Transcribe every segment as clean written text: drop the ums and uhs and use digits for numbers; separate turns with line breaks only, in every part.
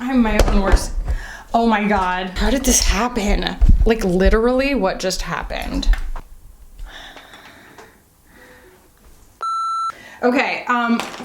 I'm my own worst. Oh my God, how did this happen? Like literally what just happened? Okay,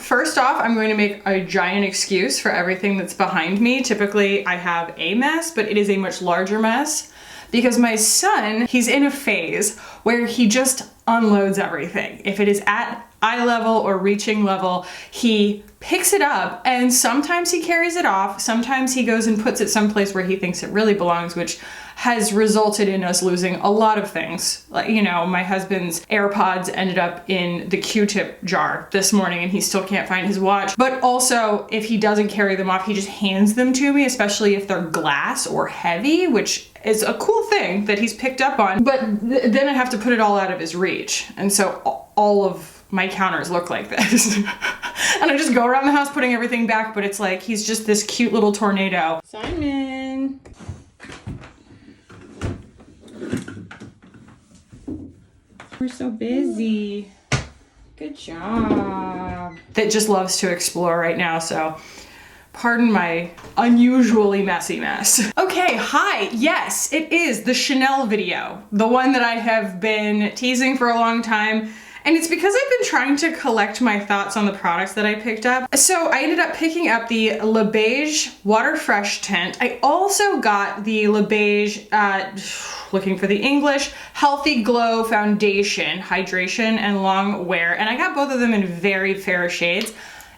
first off, I'm going to make a giant excuse for everything that's behind me. Typically I have a mess, but it is a much larger mess because my son, he's in a phase where he just unloads everything. If it is at eye level or reaching level, he picks it up and sometimes he carries it off. Sometimes he goes and puts it someplace where he thinks it really belongs, which has resulted in us losing a lot of things. Like, you know, my husband's AirPods ended up in the Q-tip jar this morning and he still can't find his watch. But also, if he doesn't carry them off, he just hands them to me, especially if they're glass or heavy, which is a cool thing that he's picked up on. But then I have to put it all out of his reach. And so all of my counters look like this. And I just go around the house putting everything back, but it's like he's just this cute little tornado. Simon. We're so busy. Good job. That just loves to explore right now, so pardon my unusually messy mess. Okay, hi, yes, it is the Chanel video, the one that I have been teasing for a long time. And it's because I've been trying to collect my thoughts on the products that I picked up. So I ended up picking up the Beiges Water Fresh Tint. I also got the Beiges, looking for the English, Healthy Glow Foundation, Hydration and Long Wear. And I got both of them in very fair shades.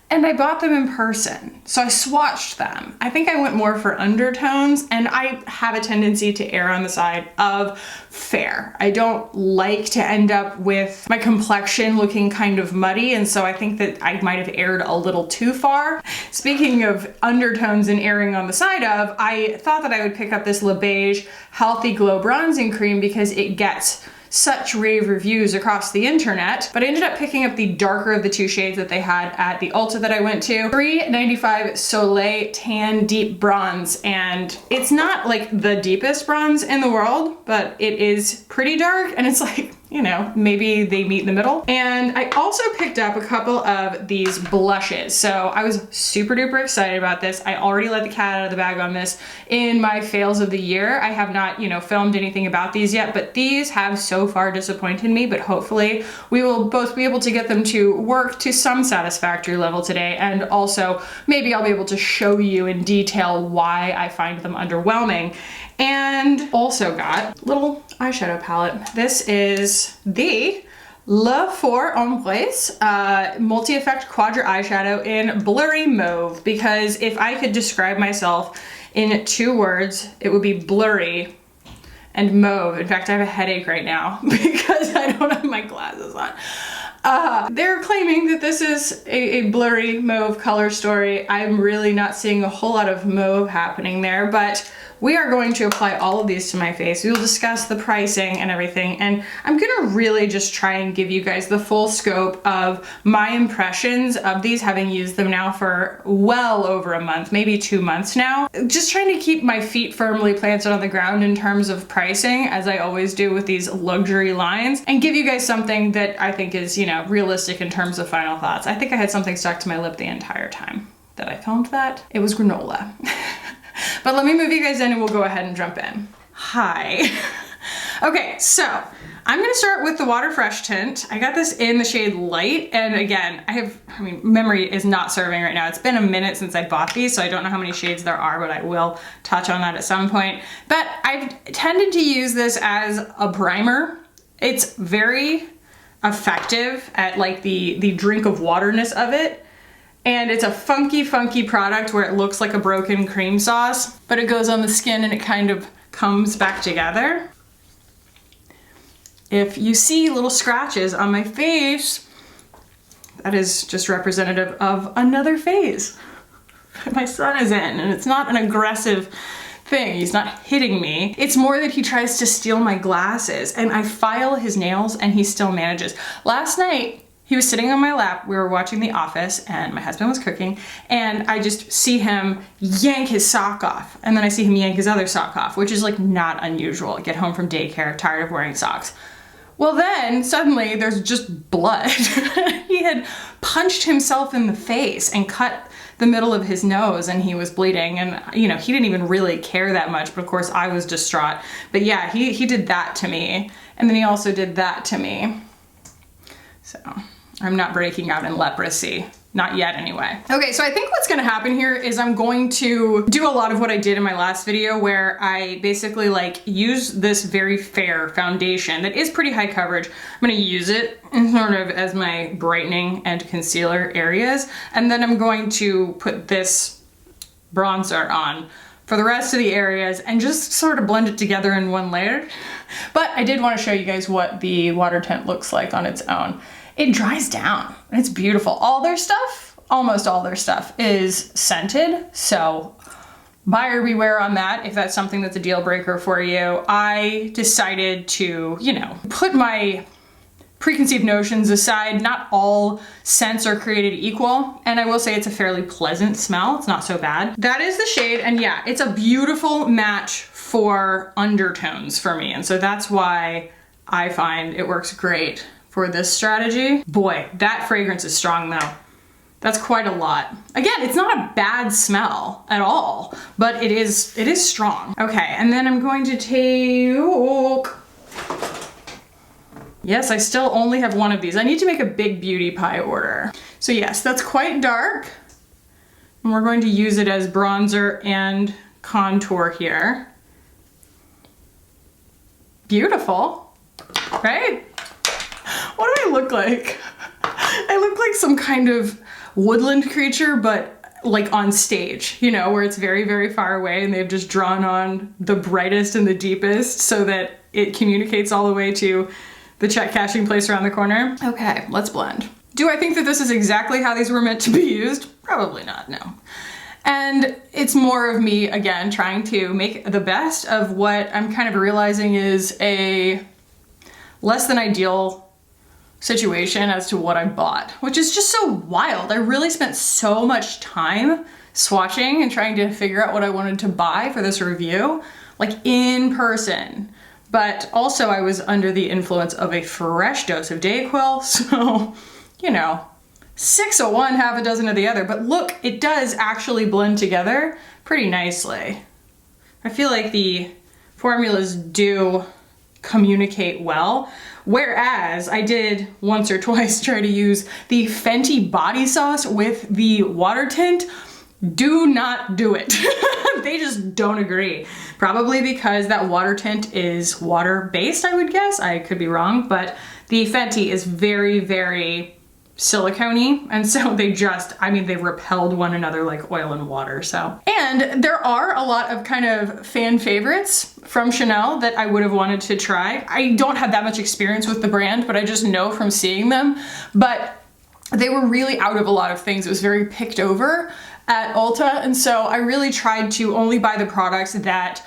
And I bought them in person, so I swatched them. I think I went more for undertones, and I have a tendency to err on the side of fair. I don't like to end up with my complexion looking kind of muddy, and so I think that I might have erred a little too far. Speaking of undertones and erring on the side of, I thought that I would pick up this Beiges Healthy Glow Bronzing Cream because it gets such rave reviews across the internet, but I ended up picking up the darker of the two shades that they had at the Ulta that I went to. $3.95 Soleil Tan Deep Bronze, and it's not like the deepest bronze in the world, but it is pretty dark, and it's like, you know, maybe they meet in the middle. And I also picked up a couple of these blushes. So I was super duper excited about this. I already let the cat out of the bag on this in my fails of the year. I have not, you know, filmed anything about these yet, but these have so far disappointed me, but hopefully we will both be able to get them to work to some satisfactory level today. And also maybe I'll be able to show you in detail why I find them underwhelming. And also got a little eyeshadow palette. This is the Le Four Ombres Multi-Effect Quadra Eyeshadow in Blurry Mauve, because if I could describe myself in 2 words, it would be blurry and mauve. In fact, I have a headache right now because I don't have my glasses on. They're claiming that this is a blurry mauve color story. I'm really not seeing a whole lot of mauve happening there, but we are going to apply all of these to my face. We will discuss the pricing and everything, and I'm gonna really just try and give you guys the full scope of my impressions of these, having used them now for well over a month, maybe 2 months now. Just trying to keep my feet firmly planted on the ground in terms of pricing, as I always do with these luxury lines, and give you guys something that I think is, you know, realistic in terms of final thoughts. I think I had something stuck to my lip the entire time that I filmed that. It was granola. But let me move you guys in and we'll go ahead and jump in. Hi. Okay, so I'm gonna start with the Water Fresh Tint. I got this in the shade Light, and again, I mean, memory is not serving right now. It's been a minute since I bought these, so I don't know how many shades there are, but I will touch on that at some point. But I've tended to use this as a primer. It's very effective at like the drink of waterness of it. And it's a funky, funky product where it looks like a broken cream sauce, but it goes on the skin and it kind of comes back together. If you see little scratches on my face, that is just representative of another phase that my son is in, and it's not an aggressive thing. He's not hitting me. It's more that he tries to steal my glasses, and I file his nails and he still manages. Last night, he was sitting on my lap, we were watching The Office, and my husband was cooking, and I just see him yank his sock off, and then I see him yank his other sock off, which is like not unusual. Get home from daycare, tired of wearing socks. Well then, suddenly there's just blood. He had punched himself in the face and cut the middle of his nose and he was bleeding, and you know, he didn't even really care that much, but of course I was distraught. But yeah, he did that to me, and then he also did that to me. So I'm not breaking out in leprosy. Not yet anyway. Okay, so I think what's gonna happen here is I'm going to do a lot of what I did in my last video, where I basically like use this very fair foundation that is pretty high coverage. I'm gonna use it in sort of as my brightening and concealer areas. And then I'm going to put this bronzer on for the rest of the areas and just sort of blend it together in one layer. But I did wanna show you guys what the water tint looks like on its own. It dries down. It's beautiful. All their stuff, almost all their stuff is scented. So buyer beware on that if that's something that's a deal breaker for you. I decided to, you know, put my preconceived notions aside. Not all scents are created equal. And I will say it's a fairly pleasant smell. It's not so bad. That is the shade. And yeah, it's a beautiful match for undertones for me. And so that's why I find it works great for this strategy. Boy, that fragrance is strong though. That's quite a lot. Again, it's not a bad smell at all, but it is strong. Okay, and then I'm going to take, yes, I still only have one of these. I need to make a big beauty pie order. So yes, that's quite dark. And we're going to use it as bronzer and contour here. Beautiful, right? What do I look like? I look like some kind of woodland creature, but like on stage, you know, where it's very, very far away and they've just drawn on the brightest and the deepest so that it communicates all the way to the check cashing place around the corner. Okay, let's blend. Do I think that this is exactly how these were meant to be used? Probably not, no. And it's more of me, again, trying to make the best of what I'm kind of realizing is a less than ideal situation as to what I bought, which is just so wild. I really spent so much time swatching and trying to figure out what I wanted to buy for this review, like in person. But also I was under the influence of a fresh dose of DayQuil, so, you know, 6 of one, half a dozen of the other. But look, it does actually blend together pretty nicely. I feel like the formulas do communicate well. Whereas I did once or twice try to use the Fenty body sauce with the water tint. Do not do it. They just don't agree. Probably because that water tint is water-based, I would guess. I could be wrong, but the Fenty is very, very silicone-y, and so they just, I mean, they repelled one another like oil and water, so. And there are a lot of kind of fan favorites from Chanel that I would have wanted to try. I don't have that much experience with the brand, but I just know from seeing them, but they were really out of a lot of things. It was very picked over at Ulta, and so I really tried to only buy the products that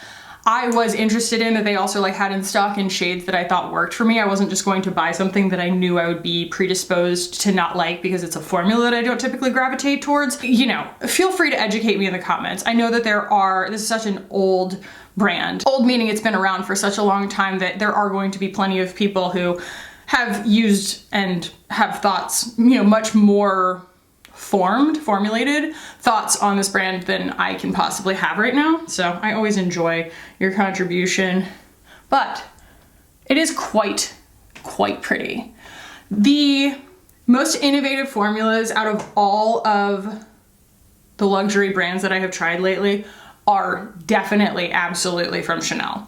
I was interested in, that they also like had in stock in shades that I thought worked for me. I wasn't just going to buy something that I knew I would be predisposed to not like because it's a formula that I don't typically gravitate towards. You know, feel free to educate me in the comments. I know that this is such an old brand. Old meaning it's been around for such a long time that there are going to be plenty of people who have used and have thoughts, you know, much more formulated thoughts on this brand than I can possibly have right now. So I always enjoy your contribution, but it is quite pretty. The most innovative formulas out of all of the luxury brands that I have tried lately are definitely, absolutely from Chanel.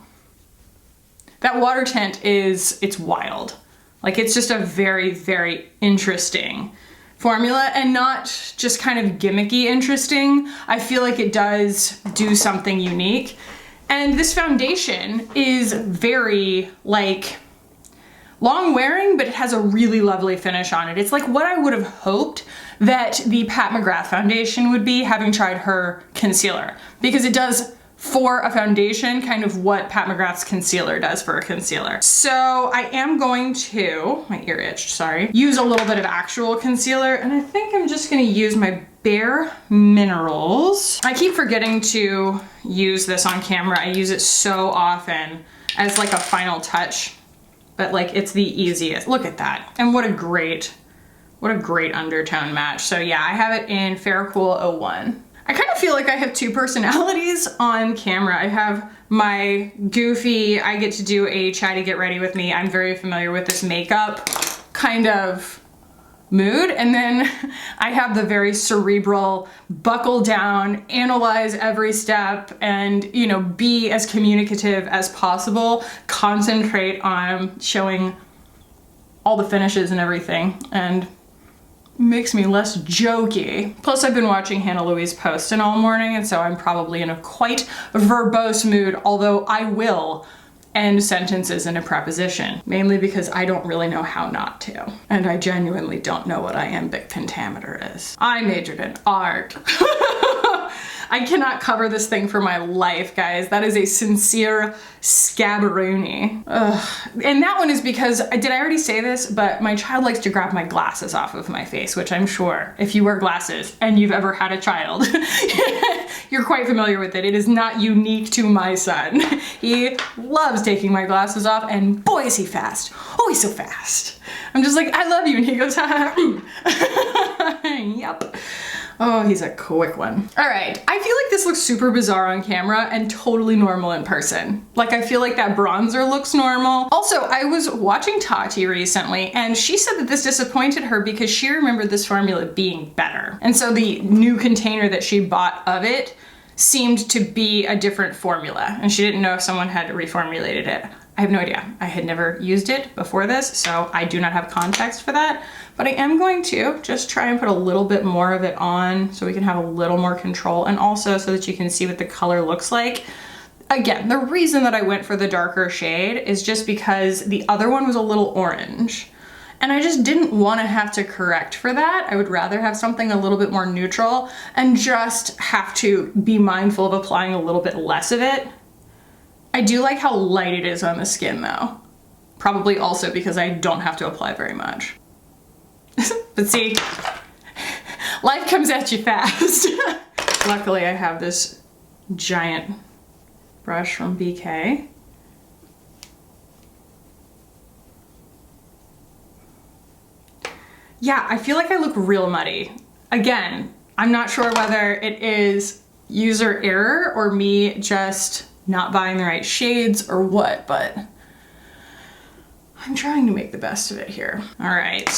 That water tint it's wild. Like, it's just a very, very interesting formula, and not just kind of gimmicky interesting. I feel like it does do something unique. And this foundation is very like long wearing, but it has a really lovely finish on it. It's like what I would have hoped that the Pat McGrath foundation would be, having tried her concealer, because it does for a foundation kind of what Pat McGrath's concealer does for a concealer. So I am going to, my ear itched, sorry, use a little bit of actual concealer, and I think I'm just gonna use my Bare Minerals. I keep forgetting to use this on camera. I use it so often as like a final touch, but like it's the easiest. Look at that. And what a great What a great undertone match. So yeah, I have it in Fair Cool 01. I kind of feel like I have two personalities on camera. I have my goofy, I get to do a chatty get ready with me, I'm very familiar with this makeup kind of mood. And then I have the very cerebral, buckle down, analyze every step, and, you know, be as communicative as possible, concentrate on showing all the finishes and everything, and makes me less jokey. Plus I've been watching Hannah Louise Poston all morning, and so I'm probably in a quite verbose mood, although I will end sentences in a preposition, mainly because I don't really know how not to. And I genuinely don't know what iambic pentameter is. I majored in art. I cannot cover this thing for my life, guys. That is a sincere scabberoonie. And that one is because, did I already say this? But my child likes to grab my glasses off of my face, which I'm sure if you wear glasses and you've ever had a child, you're quite familiar with it. It is not unique to my son. He loves taking my glasses off, and boy is he fast. Oh, he's so fast. I'm just like, I love you. And he goes, yep. Oh, he's a quick one. All right, I feel like this looks super bizarre on camera and totally normal in person. Like, I feel like that bronzer looks normal. Also, I was watching Tati recently, and she said that this disappointed her because she remembered this formula being better. And so the new container that she bought of it seemed to be a different formula, and she didn't know if someone had reformulated it. I have no idea. I had never used it before this, so I do not have context for that. But I am going to just try and put a little bit more of it on so we can have a little more control, and also so that you can see what the color looks like. Again, the reason that I went for the darker shade is just because the other one was a little orange. And I just didn't want to have to correct for that. I would rather have something a little bit more neutral and just have to be mindful of applying a little bit less of it. I do like how light it is on the skin though. Probably also because I don't have to apply very much. But see, life comes at you fast. Luckily I have this giant brush from BK. Yeah, I feel like I look real muddy. Again, I'm not sure whether it is user error or me just not buying the right shades or what, but I'm trying to make the best of it here. All right.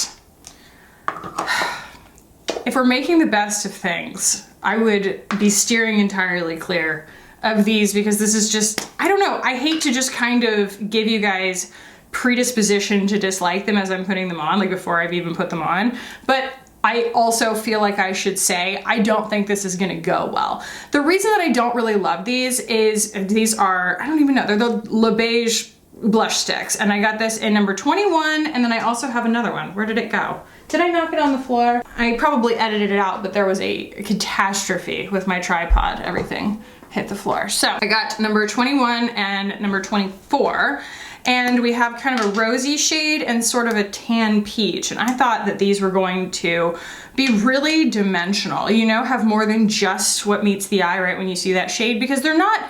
If we're making the best of things, I would be steering entirely clear of these because this is just, I don't know, I hate to just kind of give you guys predisposition to dislike them as I'm putting them on, like before I've even put them on, but I also feel like I should say I don't think this is gonna go well. The reason that I don't really love these is these are, I don't even know, they're the Beiges blush sticks, and I got this in number 21, and then I also have another one. Where did it go? Did I knock it on the floor? I probably edited it out, but there was a catastrophe with my tripod. Everything hit the floor. So I got number 21 and number 24. And we have kind of a rosy shade and sort of a tan peach. And I thought that these were going to be really dimensional, you know, have more than just what meets the eye right when you see that shade, because they're not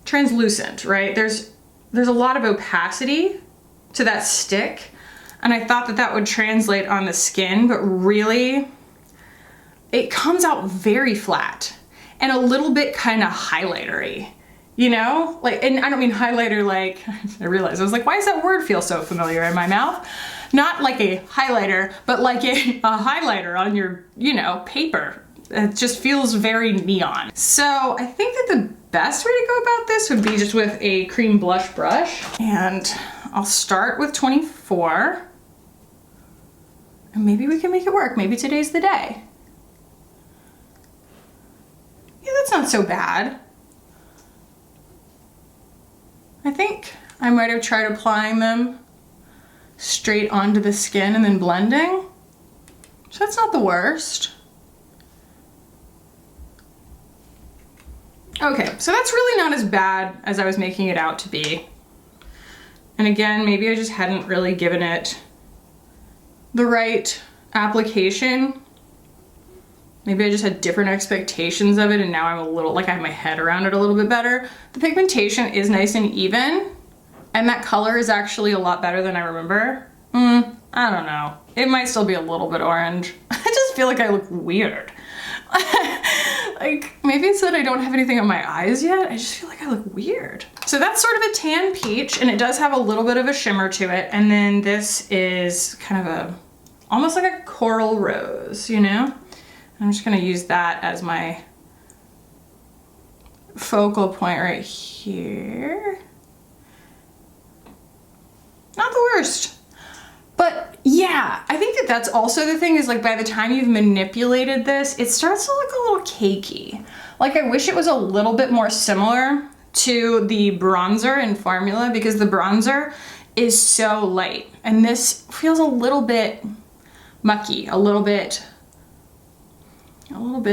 translucent, right? There's a lot of opacity to that stick. And I thought that that would translate on the skin, but really it comes out very flat and a little bit kind of highlighter-y. You know, like, and I don't mean highlighter like, I realized, I was like, why does that word feel so familiar in my mouth? Not like a highlighter, but like a highlighter on your, you know, paper. It just feels very neon. So I think that the best way to go about this would be just with a cream blush brush. And I'll start with 24. And maybe we can make it work. Maybe today's the day. Yeah, that's not so bad. I think I might have tried applying them straight onto the skin and then blending. So that's not the worst. Okay, so that's really not as bad as I was making it out to be. And again, maybe I just hadn't really given it the right application. Maybe I just had different expectations of it, and now I'm a little, like I have my head around it a little bit better. The pigmentation is nice and even, and that color is actually a lot better than I remember. I I don't know. It might still be a little bit orange. I just feel like I look weird. Like, maybe it's that I don't have anything on my eyes yet. I just feel like I look weird. So that's sort of a tan peach, and it does have a little bit of a shimmer to it. And then this is kind of almost like a coral rose, you know? I'm just gonna use that as my focal point right here. Not the worst. But yeah, I think that that's also the thing is like by the time you've manipulated this, it starts to look a little cakey. Like I wish it was a little bit more similar to the bronzer in Formula because the bronzer is so light and this feels a little bit mucky, a little bit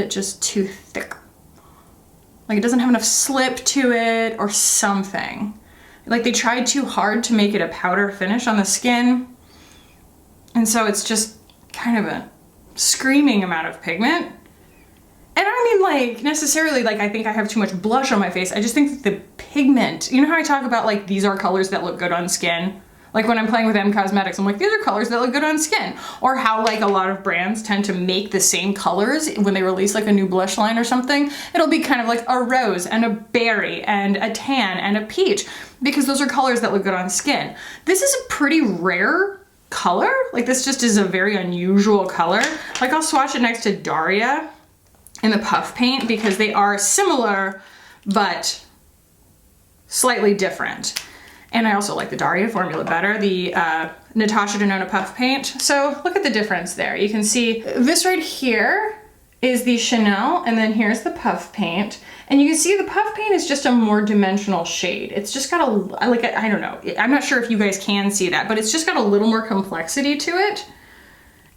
just too thick. Like it doesn't have enough slip to it or something. Like they tried too hard to make it a powder finish on the skin. And so it's just kind of a screaming amount of pigment. And I don't mean like necessarily like I think I have too much blush on my face. I just think that the pigment, you know how I talk about like these are colors that look good on skin? Like when I'm playing with M Cosmetics, I'm like, these are colors that look good on skin. Or how like a lot of brands tend to make the same colors when they release like a new blush line or something. It'll be kind of like a rose and a berry and a tan and a peach because those are colors that look good on skin. This is a pretty rare color. Like this just is a very unusual color. Like I'll swatch it next to Daria in the puff paint because they are similar but slightly different. And I also like the Daria formula better, the Natasha Denona puff paint. So look at the difference there. You can see this right here is the Chanel, and then here's the puff paint. And you can see the puff paint is just a more dimensional shade. It's just got a, like, I don't know. I'm not sure if you guys can see that, but it's just got a little more complexity to it.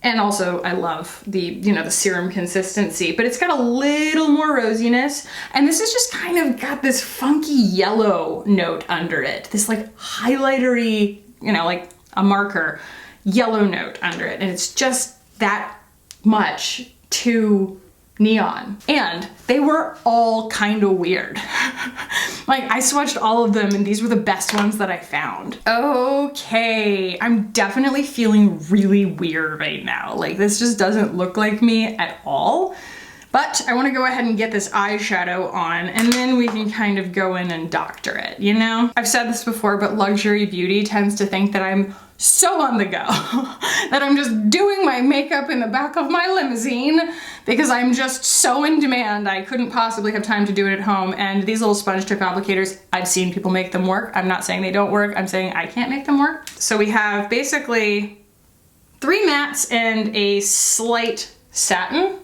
And also I love the, you know, the serum consistency, but it's got a little more rosiness. And this has just kind of got this funky yellow note under it. This like highlightery, you know, like a marker yellow note under it. And it's just that much too neon. And they were all kind of weird. Like I swatched all of them and these were the best ones that I found. Okay, I'm definitely feeling really weird right now. Like this just doesn't look like me at all. But I want to go ahead and get this eyeshadow on and then we can kind of go in and doctor it, you know? I've said this before, but luxury beauty tends to think that I'm so on the go, that I'm just doing my makeup in the back of my limousine because I'm just so in demand. I couldn't possibly have time to do it at home. And these little sponge tip applicators, I've seen people make them work. I'm not saying they don't work. I'm saying I can't make them work. So we have basically 3 mattes and a slight satin.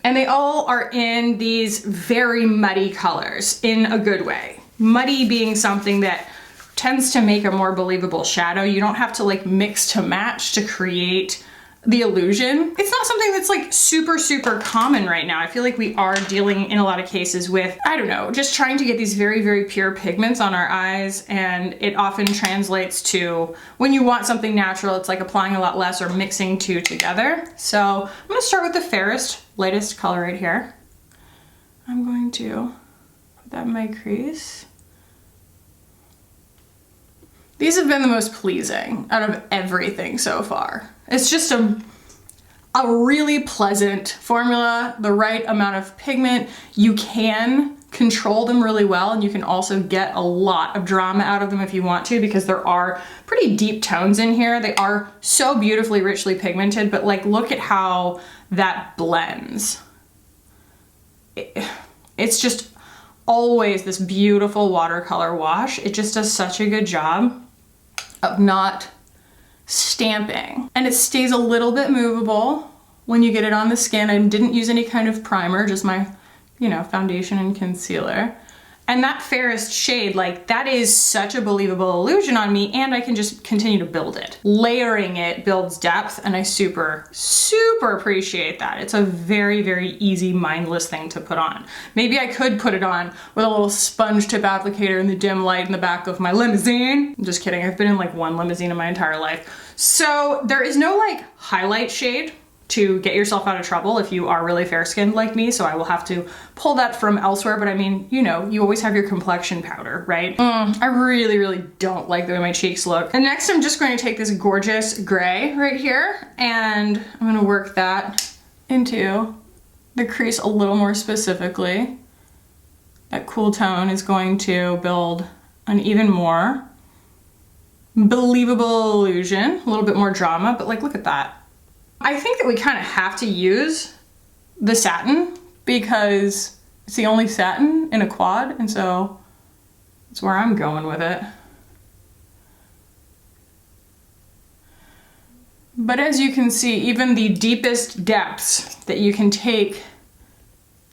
And they all are in these very muddy colors in a good way. Muddy being something that tends to make a more believable shadow. You don't have to like mix to match to create the illusion. It's not something that's like super, super common right now. I feel like we are dealing in a lot of cases with, I don't know, just trying to get these very, very pure pigments on our eyes. And it often translates to when you want something natural, it's like applying a lot less or mixing two together. So I'm gonna start with the fairest, lightest color right here. I'm going to put that in my crease. These have been the most pleasing out of everything so far. It's just a really pleasant formula, the right amount of pigment. You can control them really well and you can also get a lot of drama out of them if you want to because there are pretty deep tones in here. They are so beautifully richly pigmented, but like look at how that blends. It's just always this beautiful watercolor wash. It just does such a good job of not stamping. And it stays a little bit movable when you get it on the skin. I didn't use any kind of primer, just my, you know, foundation and concealer. And that fairest shade, like that is such a believable illusion on me and I can just continue to build it. Layering it builds depth and I super, super appreciate that. It's a very, very easy, mindless thing to put on. Maybe I could put it on with a little sponge tip applicator in the dim light in the back of my limousine. I'm just kidding, I've been in like one limousine in my entire life. So there is no like highlight shade to get yourself out of trouble if you are really fair skinned like me, so I will have to pull that from elsewhere, but I mean, you know, you always have your complexion powder, right? I really, really don't like the way my cheeks look. And next I'm just going to take this gorgeous gray right here, and I'm gonna work that into the crease a little more specifically. That cool tone is going to build an even more believable illusion, a little bit more drama, but like, look at that. I think that we kind of have to use the satin because it's the only satin in a quad, and so that's where I'm going with it. But as you can see, even the deepest depths that you can take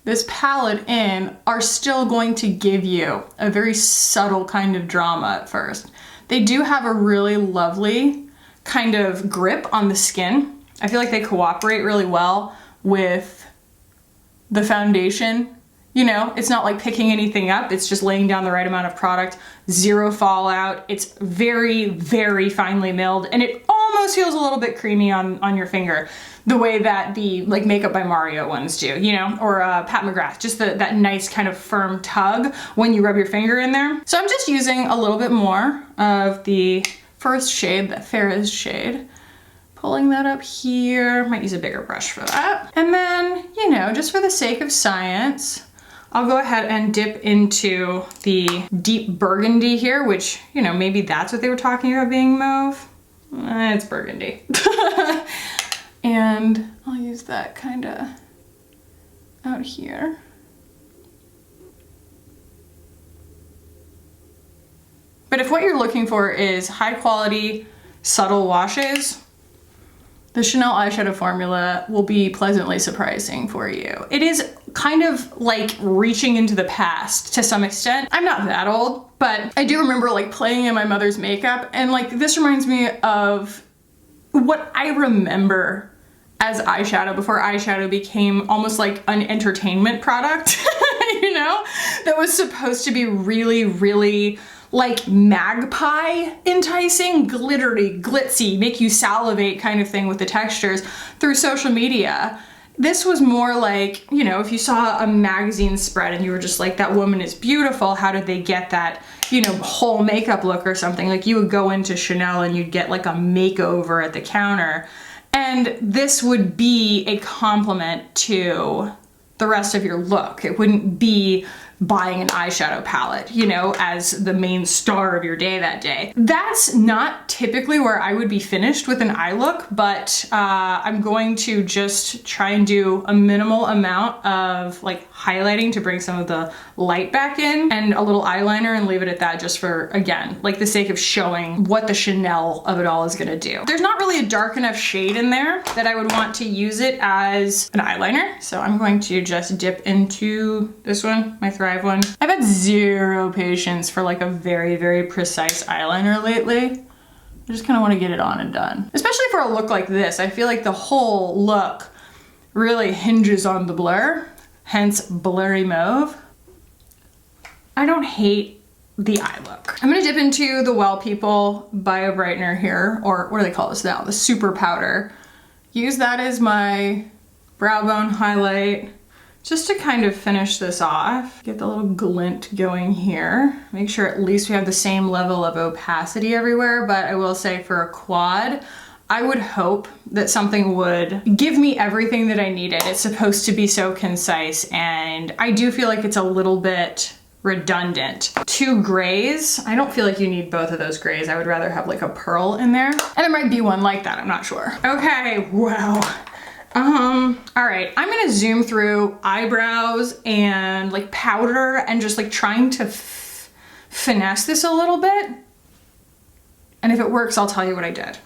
this palette in are still going to give you a very subtle kind of drama at first. They do have a really lovely kind of grip on the skin. I feel like they cooperate really well with the foundation. You know, it's not like picking anything up, it's just laying down the right amount of product, zero fallout. It's very, very finely milled, and it almost feels a little bit creamy on your finger, the way that the like Makeup by Mario ones do, you know, or Pat McGrath, just that nice kind of firm tug when you rub your finger in there. So I'm just using a little bit more of the first shade, the fairest shade. Pulling that up here, might use a bigger brush for that. And then, you know, just for the sake of science, I'll go ahead and dip into the deep burgundy here, which, you know, maybe that's what they were talking about being mauve. It's burgundy. And I'll use that kind of out here. But if what you're looking for is high quality, subtle washes, the Chanel eyeshadow formula will be pleasantly surprising for you. It is kind of like reaching into the past to some extent. I'm not that old, but I do remember like playing in my mother's makeup, and like this reminds me of what I remember as eyeshadow before eyeshadow became almost like an entertainment product, you know, that was supposed to be really, really like magpie enticing, glittery, glitzy, make you salivate kind of thing with the textures through social media. This was more like, you know, if you saw a magazine spread and you were just like, that woman is beautiful, how did they get that, you know, whole makeup look or something? Like you would go into Chanel and you'd get like a makeover at the counter, and this would be a compliment to the rest of your look. It wouldn't be buying an eyeshadow palette, you know, as the main star of your day that day. That's not typically where I would be finished with an eye look, but I'm going to just try and do a minimal amount of like highlighting to bring some of the light back in, and a little eyeliner, and leave it at that, just for, again, like the sake of showing what the Chanel of it all is gonna do. There's not really a dark enough shade in there that I would want to use it as an eyeliner, so I'm going to just dip into this one, my Thrive one. I've had zero patience for like a very, very precise eyeliner lately. I just kind of want to get it on and done. Especially for a look like this. I feel like the whole look really hinges on the blur, hence blurry mauve. I don't hate the eye look. I'm gonna dip into the Well People Bio Brightener here, or what do they call this now? The Super Powder. Use that as my brow bone highlight, just to kind of finish this off. Get the little glint going here. Make sure at least we have the same level of opacity everywhere, but I will say for a quad, I would hope that something would give me everything that I needed. It's supposed to be so concise, and I do feel like it's a little bit redundant. Two grays, I don't feel like you need both of those grays. I would rather have like a pearl in there. And there might be one like that, I'm not sure. Okay, wow. All right, I'm gonna zoom through eyebrows and like powder and just like trying to finesse this a little bit. And if it works, I'll tell you what I did.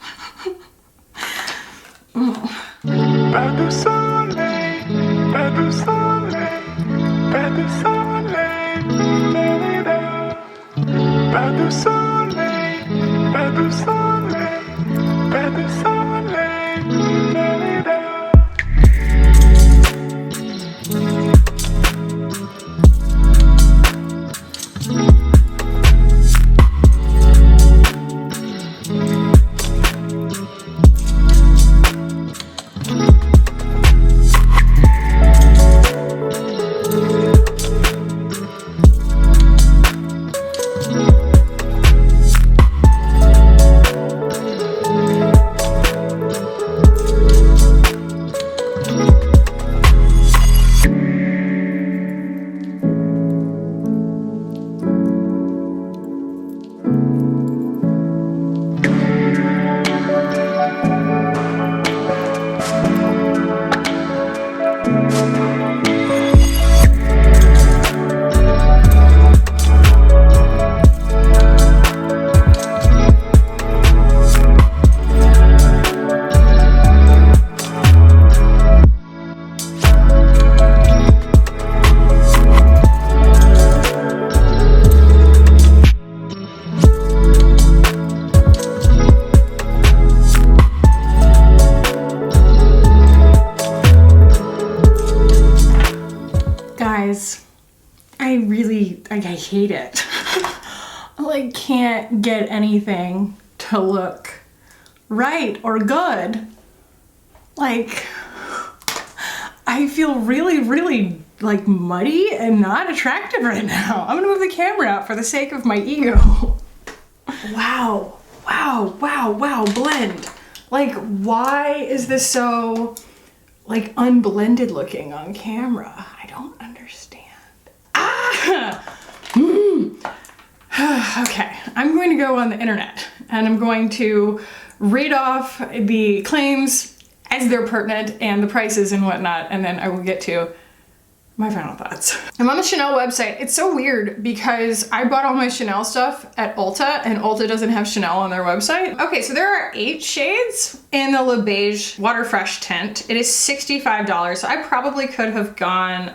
I hate it. I like can't get anything to look right or good. Like, I feel really like muddy and not attractive right now. I'm gonna move the camera out for the sake of my ego. Wow, blend. Like, why is this so like unblended looking on camera? I don't understand. Okay, I'm going to go on the internet and I'm going to read off the claims as they're pertinent and the prices and whatnot, and then I will get to my final thoughts. I'm on the Chanel website. It's so weird because I bought all my Chanel stuff at Ulta and Ulta doesn't have Chanel on their website. Okay, so there are 8 shades in the Le Beige Water Fresh Tint. It is $65, so I probably could have gone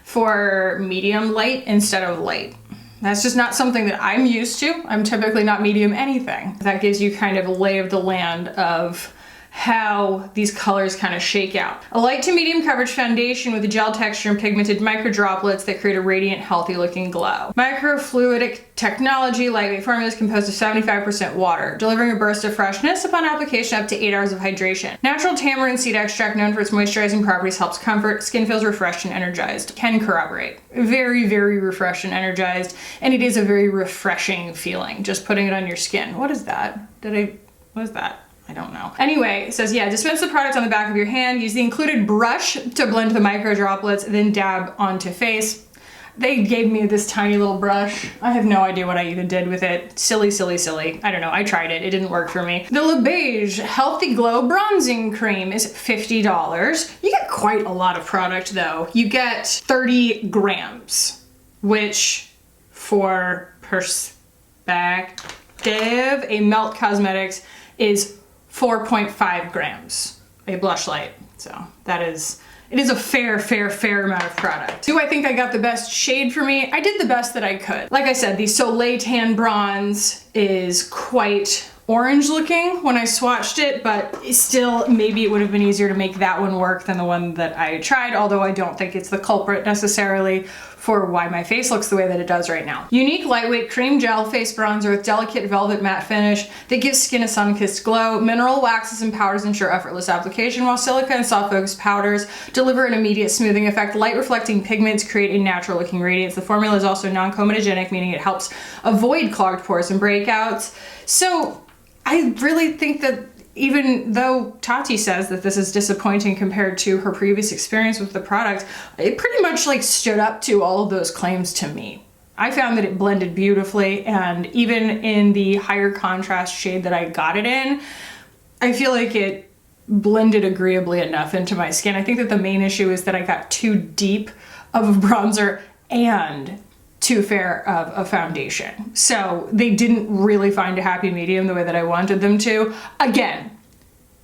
for medium light instead of light. That's just not something that I'm used to. I'm typically not medium anything. That gives you kind of a lay of the land of how these colors kind of shake out. A light to medium coverage foundation with a gel texture and pigmented micro droplets that create a radiant, healthy looking glow. Microfluidic technology, lightweight formula is composed of 75% water, delivering a burst of freshness upon application up to 8 hours of hydration. Natural tamarind seed extract, known for its moisturizing properties, helps comfort. Skin feels refreshed and energized. Can corroborate. Very refreshed and energized, and it is a very refreshing feeling just putting it on your skin. What is that? What is that? I don't know. Anyway, it says, yeah, dispense the product on the back of your hand, use the included brush to blend the micro droplets, then dab onto face. They gave me this tiny little brush. I have no idea what I even did with it. Silly. I don't know, I tried it, it didn't work for me. The Le Beige Healthy Glow Bronzing Cream is $50. You get quite a lot of product though. You get 30 grams, which for perspective, a Melt Cosmetics is 4.5 grams, a blush light. So it is a fair amount of product. Do I think I got the best shade for me? I did the best that I could. Like I said, the Soleil Tan Bronze is quite orange looking when I swatched it, but still maybe it would have been easier to make that one work than the one that I tried, although I don't think it's the culprit necessarily for why my face looks the way that it does right now. Unique lightweight cream gel face bronzer with delicate velvet matte finish that gives skin a sun-kissed glow. Mineral waxes and powders ensure effortless application, while silica and soft focus powders deliver an immediate smoothing effect. Light reflecting pigments create a natural looking radiance. The formula is also non-comedogenic, meaning it helps avoid clogged pores and breakouts. So I really think that even though Tati says that this is disappointing compared to her previous experience with the product, it pretty much like stood up to all of those claims to me. I found that it blended beautifully, and even in the higher contrast shade that I got it in, I feel like it blended agreeably enough into my skin. I think that the main issue is that I got too deep of a bronzer and too fair of a foundation. So they didn't really find a happy medium the way that I wanted them to. Again,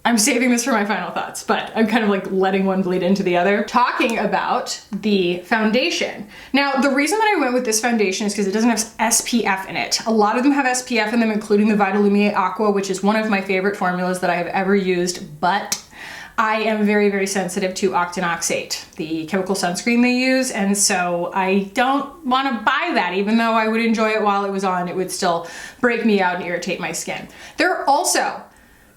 I'm saving this for my final thoughts, but I'm kind of like letting one bleed into the other. Talking about the foundation. Now, the reason that I went with this foundation is because it doesn't have SPF in it. A lot of them have SPF in them, including the Vitalumiere Aqua, which is one of my favorite formulas that I have ever used, but I am very sensitive to octinoxate, the chemical sunscreen they use, and so I don't want to buy that. Even though I would enjoy it while it was on, it would still break me out and irritate my skin. There are also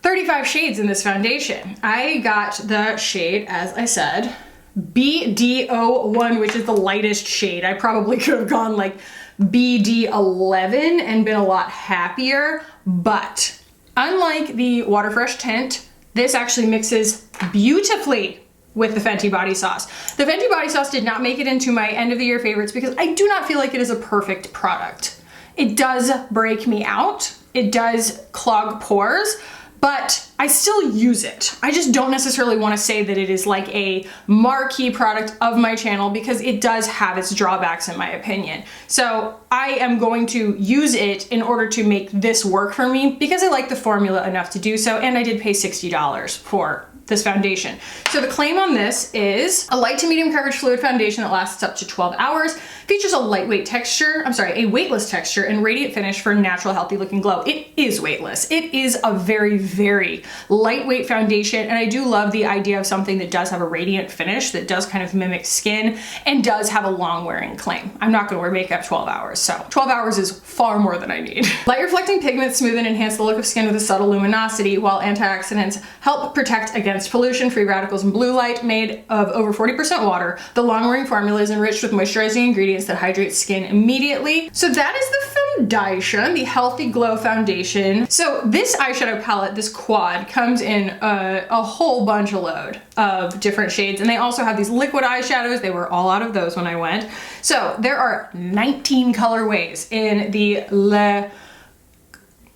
35 shades in this foundation. I got the shade, as I said, BD01, which is the lightest shade. I probably could have gone like BD11 and been a lot happier, but unlike the Water Fresh Tint, this actually mixes beautifully with the Fenty body sauce. The Fenty body sauce did not make it into my end of the year favorites because I do not feel like it is a perfect product. It does break me out. It does clog pores, but I still use it. I just don't necessarily want to say that it is like a marquee product of my channel because it does have its drawbacks in my opinion. So I am going to use it in order to make this work for me because I like the formula enough to do so, and I did pay $60 for this foundation. So the claim on this is a light to medium coverage fluid foundation that lasts up to 12 hours, features a lightweight texture, a weightless texture and radiant finish for a natural, healthy looking glow. It is weightless. It is a very, very lightweight foundation. And I do love the idea of something that does have a radiant finish, that does kind of mimic skin and does have a long wearing claim. I'm not gonna wear makeup 12 hours. So 12 hours is far more than I need. Light reflecting pigments smooth and enhance the look of skin with a subtle luminosity, while antioxidants help protect against pollution, free radicals, and blue light. Made of over 40% water, the long-wearing formula is enriched with moisturizing ingredients that hydrate skin immediately. So that is the foundation, the Healthy Glow Foundation. So this eyeshadow palette, this quad, comes in a whole bunch of different shades, and they also have these liquid eyeshadows. They were all out of those when I went. So there are 19 colorways in the Le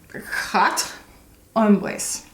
Quatre Ombres.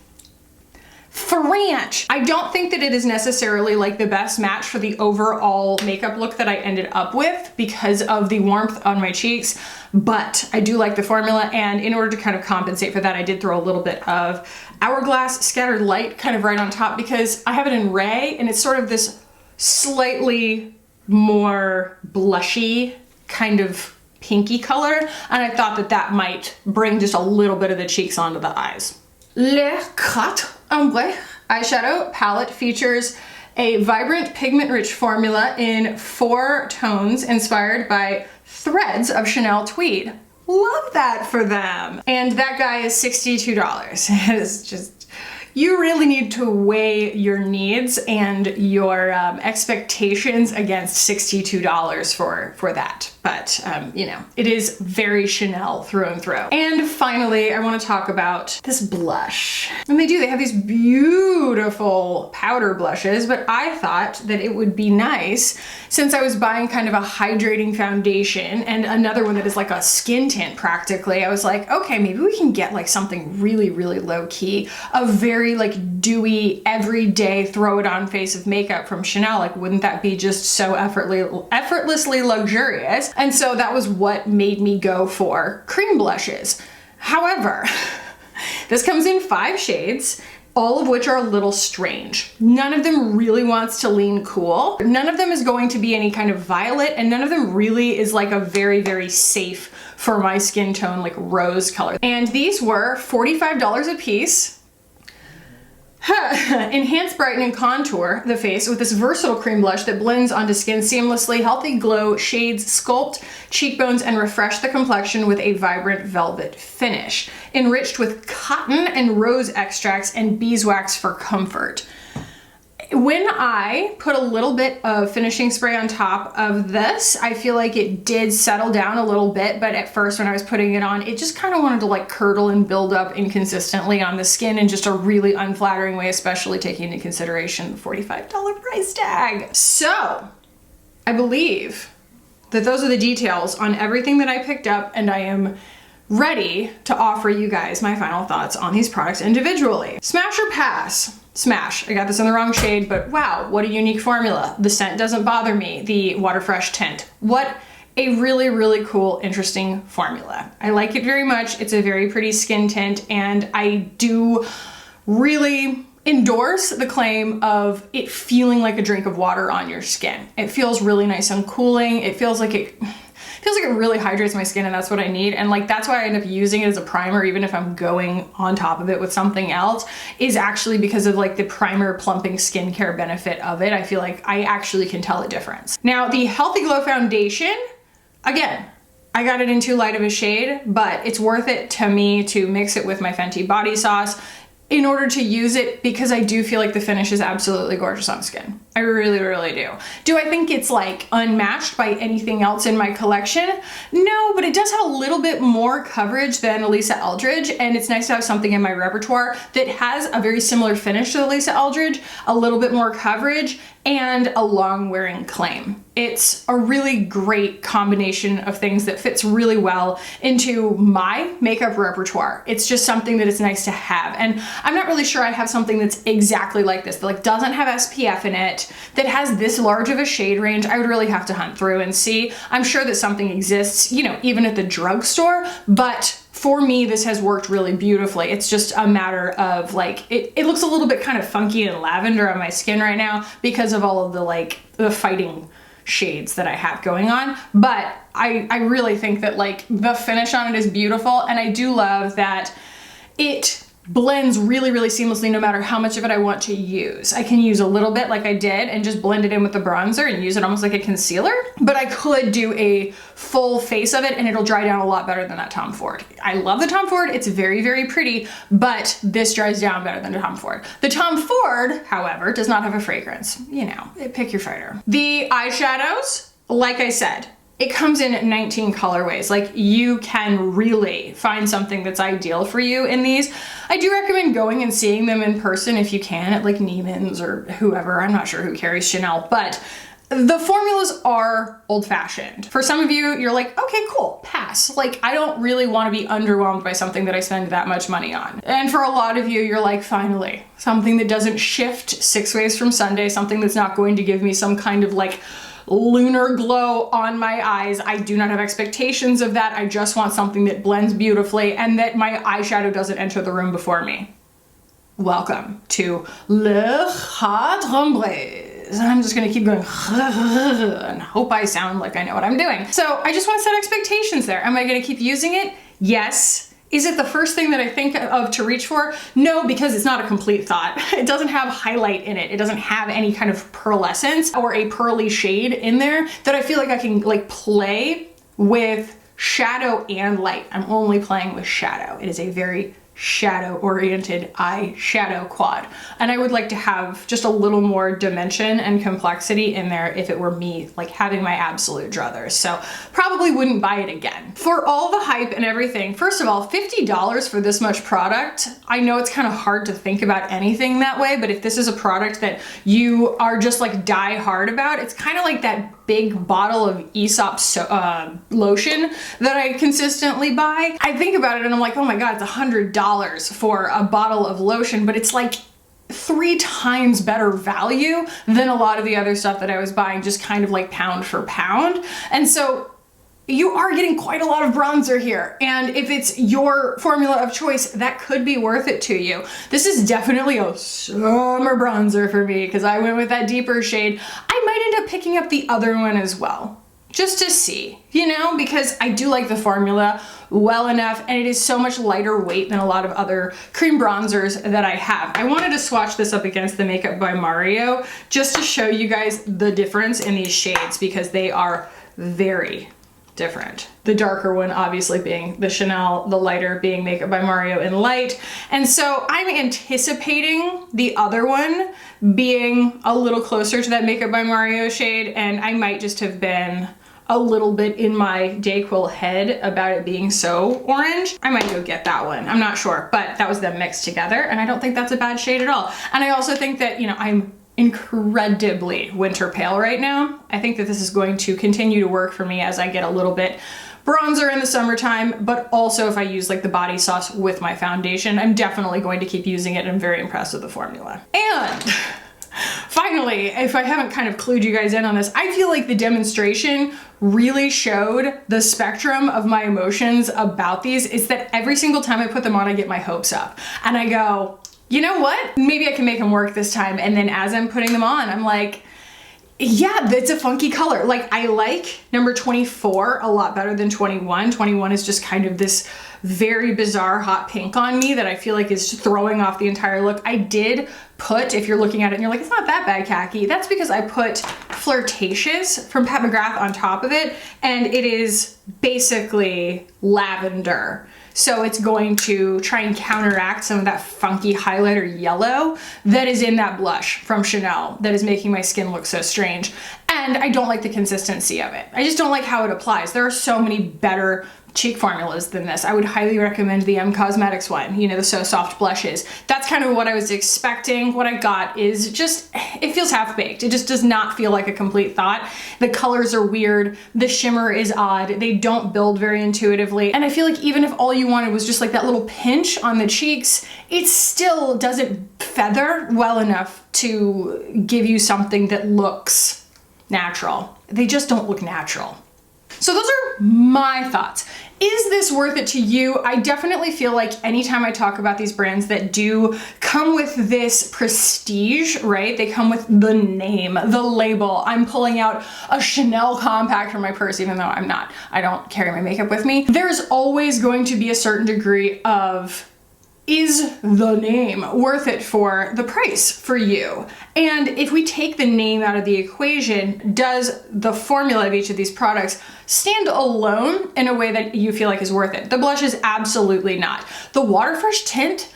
French. I don't think that it is necessarily like the best match for the overall makeup look that I ended up with because of the warmth on my cheeks, but I do like the formula, and in order to kind of compensate for that, I did throw a little bit of Hourglass Scattered Light kind of right on top because I have it in Ray, and it's sort of this slightly more blushy kind of pinky color, and I thought that that might bring just a little bit of the cheeks onto the eyes. Le Quatre Ombres eyeshadow palette features a vibrant pigment-rich formula in 4 tones inspired by threads of Chanel tweed. Love that for them. And that guy is $62. It's just, you really need to weigh your needs and your expectations against $62 for that. But, you know, it is very Chanel through and through. And finally, I want to talk about this blush. And they have these beautiful powder blushes, but I thought that it would be nice, since I was buying kind of a hydrating foundation and another one that is like a skin tint practically, I was like, okay, maybe we can get like something really, really low key, a very like dewy, everyday, throw it on face of makeup from Chanel. Like, wouldn't that be just so effortlessly luxurious? And so that was what made me go for cream blushes. However, this comes in 5 shades, all of which are a little strange. None of them really wants to lean cool. None of them is going to be any kind of violet, and none of them really is like a very, very safe for my skin tone, like rose color. And these were $45 a piece. Enhance, brighten, and contour the face with this versatile cream blush that blends onto skin seamlessly. Healthy Glow shades sculpt cheekbones and refresh the complexion with a vibrant velvet finish. Enriched with cotton and rose extracts and beeswax for comfort. When I put a little bit of finishing spray on top of this, I feel like it did settle down a little bit, but at first when I was putting it on, it just kind of wanted to like curdle and build up inconsistently on the skin in just a really unflattering way, especially taking into consideration the $45 price tag. So I believe that those are the details on everything that I picked up, and I am ready to offer you guys my final thoughts on these products individually. Smash or pass? Smash. I got this in the wrong shade, but wow, what a unique formula. The scent doesn't bother me. The Water Fresh Tint. What a really, really cool, interesting formula. I like it very much. It's a very pretty skin tint, and I do really endorse the claim of it feeling like a drink of water on your skin. It feels really nice and cooling. It feels like it really hydrates my skin, and that's what I need. And like, that's why I end up using it as a primer, even if I'm going on top of it with something else, is actually because of like the primer plumping skincare benefit of it. I feel like I actually can tell a difference. Now, the Healthy Glow foundation, again, I got it in too light of a shade, but it's worth it to me to mix it with my Fenty body sauce in order to use it, because I do feel like the finish is absolutely gorgeous on skin. I really, really do. Do I think it's like unmatched by anything else in my collection? No, but it does have a little bit more coverage than Elisa Eldridge, and it's nice to have something in my repertoire that has a very similar finish to Elisa Eldridge, a little bit more coverage, and a long wearing claim. It's a really great combination of things that fits really well into my makeup repertoire. It's just something that is nice to have. And I'm not really sure I have something that's exactly like this, that like doesn't have SPF in it, that has this large of a shade range. I would really have to hunt through and see. I'm sure that something exists, you know, even at the drugstore, but for me, this has worked really beautifully. It's just a matter of like, it looks a little bit kind of funky and lavender on my skin right now because of all of the like the fighting shades that I have going on. But I really think that like the finish on it is beautiful. And I do love that it blends really, really seamlessly no matter how much of it I want to use. I can use a little bit like I did and just blend it in with the bronzer and use it almost like a concealer, but I could do a full face of it and it'll dry down a lot better than that Tom Ford. I love the Tom Ford, it's very, very pretty, but this dries down better than the Tom Ford. The Tom Ford, however, does not have a fragrance. You know, pick your fighter. The eyeshadows, like I said, it comes in 19 colorways. Like you can really find something that's ideal for you in these. I do recommend going and seeing them in person if you can at like Neiman's or whoever. I'm not sure who carries Chanel, but the formulas are old-fashioned. For some of you, you're like, okay, cool, pass. Like, I don't really want to be underwhelmed by something that I spend that much money on. And for a lot of you, you're like, finally, something that doesn't shift 6 ways from Sunday, something that's not going to give me some kind of like lunar glow on my eyes. I do not have expectations of that. I just want something that blends beautifully and that my eyeshadow doesn't enter the room before me. Welcome to Le Hot Ombre. I'm just gonna keep going and hope I sound like I know what I'm doing. So I just want to set expectations there. Am I gonna keep using it? Yes. Is it the first thing that I think of to reach for? No, because it's not a complete thought. It doesn't have highlight in it. It doesn't have any kind of pearlescence or a pearly shade in there that I feel like I can like play with shadow and light. I'm only playing with shadow. It is a very shadow-oriented eyeshadow quad. And I would like to have just a little more dimension and complexity in there if it were me like having my absolute druthers. So probably wouldn't buy it again. For all the hype and everything, first of all, $50 for this much product. I know it's kind of hard to think about anything that way, but if this is a product that you are just like die hard about, it's kind of like that big bottle of Aesop lotion that I consistently buy. I think about it and I'm like, oh my God, it's $100 for a bottle of lotion, but it's like 3 times better value than a lot of the other stuff that I was buying, just kind of like pound for pound. And so you are getting quite a lot of bronzer here. And if it's your formula of choice, that could be worth it to you. This is definitely a summer bronzer for me because I went with that deeper shade. I might end up picking up the other one as well, just to see, you know, because I do like the formula well enough and it is so much lighter weight than a lot of other cream bronzers that I have. I wanted to swatch this up against the Makeup by Mario just to show you guys the difference in these shades because they are very different. The darker one obviously being the Chanel, the lighter being Makeup by Mario in light. And so I'm anticipating the other one being a little closer to that Makeup by Mario shade, and I might just have been a little bit in my DayQuil head about it being so orange. I might go get that one. I'm not sure, but that was them mixed together and I don't think that's a bad shade at all. And I also think that, you know, I'm incredibly winter pale right now. I think that this is going to continue to work for me as I get a little bit bronzer in the summertime, but also if I use like the body sauce with my foundation, I'm definitely going to keep using it and I'm very impressed with the formula. And finally, if I haven't kind of clued you guys in on this, I feel like the demonstration really showed the spectrum of my emotions about these. Is that every single time I put them on, I get my hopes up and I go, you know what? Maybe I can make them work this time. And then as I'm putting them on, I'm like, yeah, that's a funky color. Like I like number 24 a lot better than 21. 21 is just kind of this very bizarre hot pink on me that I feel like is throwing off the entire look. I did put, if you're looking at it and you're like, it's not that bad, Khaki, that's because I put Flirtatious from Pat McGrath on top of it, and it is basically lavender. So it's going to try and counteract some of that funky highlighter yellow that is in that blush from Chanel that is making my skin look so strange. And I don't like the consistency of it. I just don't like how it applies. There are so many better cheek formulas than this. I would highly recommend the Cosmetics one, you know, the So Soft blushes. That's kind of what I was expecting. What I got is just, it feels half-baked. It just does not feel like a complete thought. The colors are weird. The shimmer is odd. They don't build very intuitively. And I feel like even if all you wanted was just like that little pinch on the cheeks, it still doesn't feather well enough to give you something that looks natural. They just don't look natural. So those are my thoughts. Is this worth it to you? I definitely feel like anytime I talk about these brands that do come with this prestige, right? They come with the name, the label. I'm pulling out a Chanel compact from my purse, even though I don't carry my makeup with me. There's always going to be a certain degree of, is the name worth it for the price for you? And if we take the name out of the equation, does the formula of each of these products stand alone in a way that you feel like is worth it? The blush is absolutely not. The Water Fresh Tint,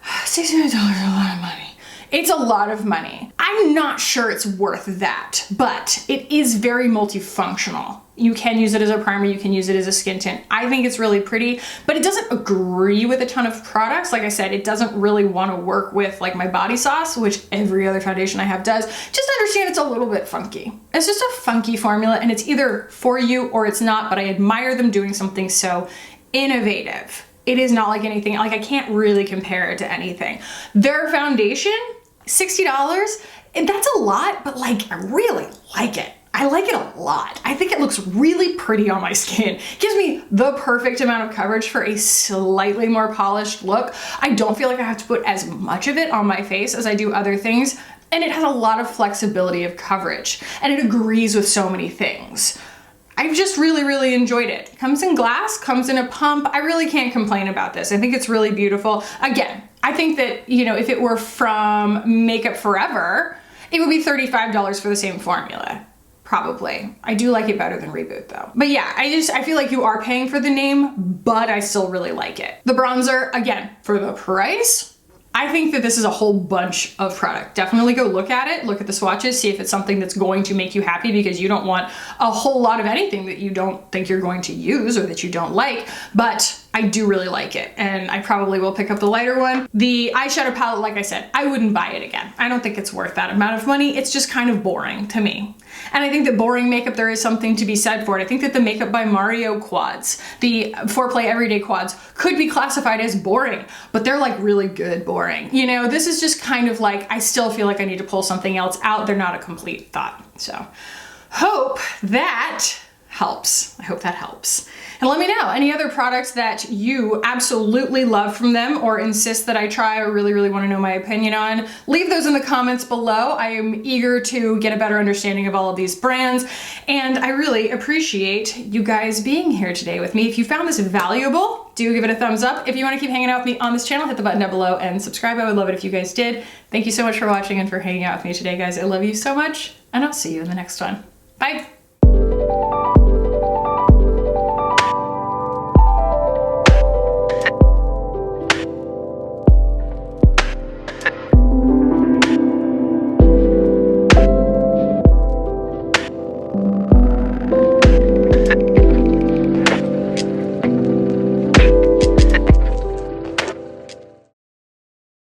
$69 is a lot of money. It's a lot of money. I'm not sure it's worth that, but it is very multifunctional. You can use it as a primer, you can use it as a skin tint. I think it's really pretty, but it doesn't agree with a ton of products. Like I said, it doesn't really want to work with like my body sauce, which every other foundation I have does. Just understand it's a little bit funky. It's just a funky formula, and it's either for you or it's not, but I admire them doing something so innovative. It is not like anything, like I can't really compare it to anything. Their foundation, $60, and that's a lot, but like I really like it. I like it a lot. I think it looks really pretty on my skin. It gives me the perfect amount of coverage for a slightly more polished look. I don't feel like I have to put as much of it on my face as I do other things, and it has a lot of flexibility of coverage, and it agrees with so many things. I've just really, really enjoyed it. Comes in glass, comes in a pump. I really can't complain about this. I think it's really beautiful. Again, I think that, you know, if it were from Makeup Forever, it would be $35 for the same formula. Probably. I do like it better than Reboot though. But yeah, I feel like you are paying for the name, but I still really like it. The bronzer, again, for the price, I think that this is a whole bunch of product. Definitely go look at it, look at the swatches, see if it's something that's going to make you happy, because you don't want a whole lot of anything that you don't think you're going to use or that you don't like, but I do really like it, and I probably will pick up the lighter one. The eyeshadow palette, like I said, I wouldn't buy it again. I don't think it's worth that amount of money. It's just kind of boring to me. And I think that boring makeup, there is something to be said for it. I think that the Makeup by Mario quads, the Foreplay Everyday quads, could be classified as boring, but they're like really good boring. You know, this is just kind of like, I still feel like I need to pull something else out. They're not a complete thought. So hope that helps. I hope that helps. And let me know any other products that you absolutely love from them or insist that I try or really, really want to know my opinion on. Leave those in the comments below. I am eager to get a better understanding of all of these brands, and I really appreciate you guys being here today with me. If you found this valuable, do give it a thumbs up. If you want to keep hanging out with me on this channel, hit the button down below and subscribe. I would love it if you guys did. Thank you so much for watching and for hanging out with me today, guys. I love you so much, and I'll see you in the next one. Bye.